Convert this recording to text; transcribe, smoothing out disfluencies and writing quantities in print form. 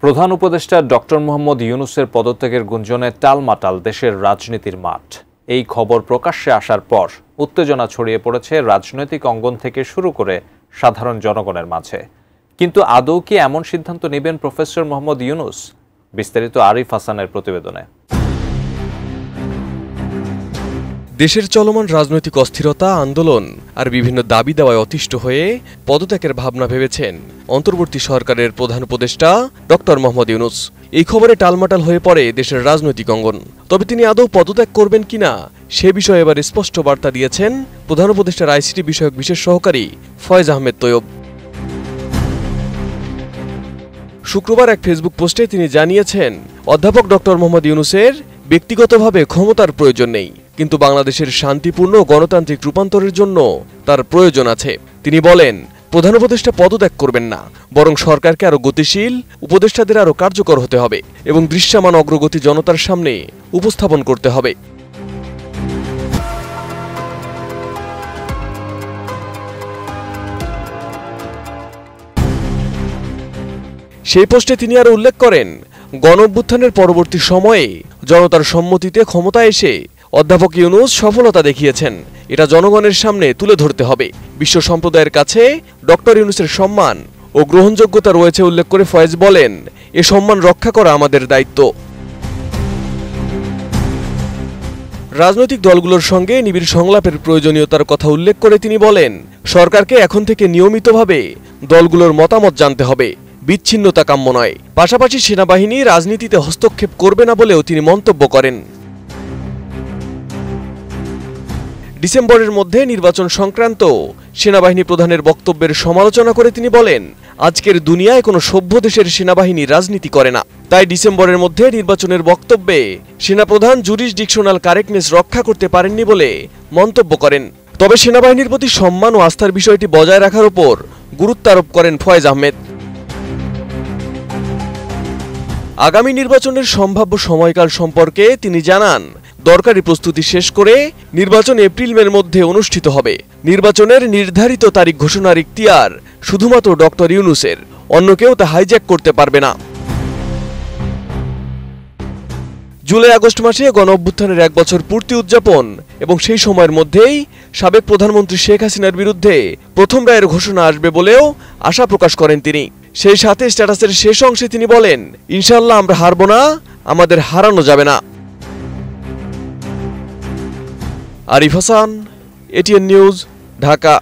প্রধান উপদেষ্টা ডক্টর মোহাম্মদ ইউনূসের পদত্যাগের গুঞ্জনে টালমাটাল দেশের রাজনীতির মাঠ। এই খবর প্রকাশ্যে আসার পর উত্তেজনা ছড়িয়ে পড়েছে রাজনৈতিক অঙ্গন থেকে শুরু করে সাধারণ জনগণের মাঝে। কিন্তু আদৌ কি এমন সিদ্ধান্ত নেবেন প্রফেসর মোহাম্মদ ইউনূস? বিস্তারিত আরিফ হাসানের প্রতিবেদনে। দেশের চলমান রাজনৈতিক অস্থিরতা, আন্দোলন আর বিভিন্ন দাবি দেওয়ায় অতিষ্ঠ হয়ে পদত্যাগের ভাবনা ভেবেছেন অন্তর্বর্তী সরকারের প্রধান উপদেষ্টা ডক্টর মোহাম্মদ ইউনূস। এই খবরে টালমাটাল হয়ে পড়ে দেশের রাজনৈতিক অঙ্গন। তবে তিনি আদৌ পদত্যাগ করবেন কিনা সে বিষয়ে এবার স্পষ্ট বার্তা দিয়েছেন প্রধান উপদেষ্টার আইসিটি বিষয়ক বিশেষ সহকারী ফয়েজ আহমেদ তৈয়ব। শুক্রবার এক ফেসবুক পোস্টে তিনি জানিয়েছেন, অধ্যাপক ডক্টর মোহাম্মদ ইউনূসের ব্যক্তিগতভাবে ক্ষমতার প্রয়োজন নেই, কিন্তু বাংলাদেশের শান্তিপূর্ণ গণতান্ত্রিক রূপান্তরের জন্য তার প্রয়োজন আছে। তিনি বলেন, প্রধান উপদেষ্টা পদত্যাগ করবেন না, বরং সরকারকে আরও গতিশীল, উপদেষ্টাদের আরও কার্যকর হতে হবে এবং দৃশ্যমান অগ্রগতি জনতার সামনে উপস্থাপন করতে হবে। সেই পোস্টে তিনি আরও উল্লেখ করেন, গণঅভ্যুত্থানের পরবর্তী সময়ে জনতার সম্মতিতে ক্ষমতায় এসে অধ্যাপক ইউনূস সফলতা দেখিয়েছেন। এটা জনগণের সামনে তুলে ধরতে হবে। বিশ্ব সম্প্রদায়ের কাছে ডক্টর ইউনূসের সম্মান ও গ্রহণযোগ্যতা রয়েছে উল্লেখ করে ফয়েজ বলেন, এ সম্মান রক্ষা করা আমাদের দায়িত্ব। রাজনৈতিক দলগুলোর সঙ্গে নিবিড় সংলাপের প্রয়োজনীয়তার কথা উল্লেখ করে তিনি বলেন, সরকারকে এখন থেকে নিয়মিতভাবে দলগুলোর মতামত জানতে হবে, বিচ্ছিন্নতা কাম্য নয়। পাশাপাশি সেনাবাহিনী রাজনীতিতে হস্তক্ষেপ করবে না বলেও তিনি মন্তব্য করেন। ডিসেম্বরের মধ্যে নির্বাচন সংক্রান্ত সেনাবাহিনী প্রধানের বক্তব্যের সমালোচনা করে তিনি বলেন, আজকের দুনিয়ায় কোনো সভ্য দেশের সেনাবাহিনী রাজনীতি করে না। তাই ডিসেম্বরের মধ্যে নির্বাচনের বক্তব্যে সেনাপ্রধান জুরিসডিকশনাল কারেক্টনেস রক্ষা করতে পারেননি বলে মন্তব্য করেন। তবে সেনাবাহিনীর প্রতি সম্মান ও আস্থার বিষয়টি বজায় রাখার উপর গুরুত্ব আরোপ করেন ফয়েজ আহমেদ। আগামী নির্বাচনের সম্ভাব্য সময়কাল সম্পর্কে তিনি জানান, দরকারি প্রস্তুতি শেষ করে নির্বাচন এপ্রিল-মের মধ্যে অনুষ্ঠিত হবে। নির্বাচনের নির্ধারিত তারিখ ঘোষণার ইখতিয়ার শুধুমাত্র ডক্টর ইউনূসের, অন্য কেউ তা হাইজ্যাক করতে পারবে না। জুলাই-আগস্ট মাসে গণঅভ্যুত্থানের 1 বছর পূর্তি উদযাপন এবং সেই সময়ের মধ্যেই সাবেক প্রধানমন্ত্রী শেখ হাসিনার বিরুদ্ধে প্রথম রায়ের ঘোষণা আসবে বলেও আশা প্রকাশ করেন তিনি। সেই সাথে স্ট্যাটাসের শেষ অংশে তিনি বলেন, ইনশাআল্লাহ আমরা হারব না, আমাদের হারানো যাবে না। Arif Hasan, ATN news, Dhaka.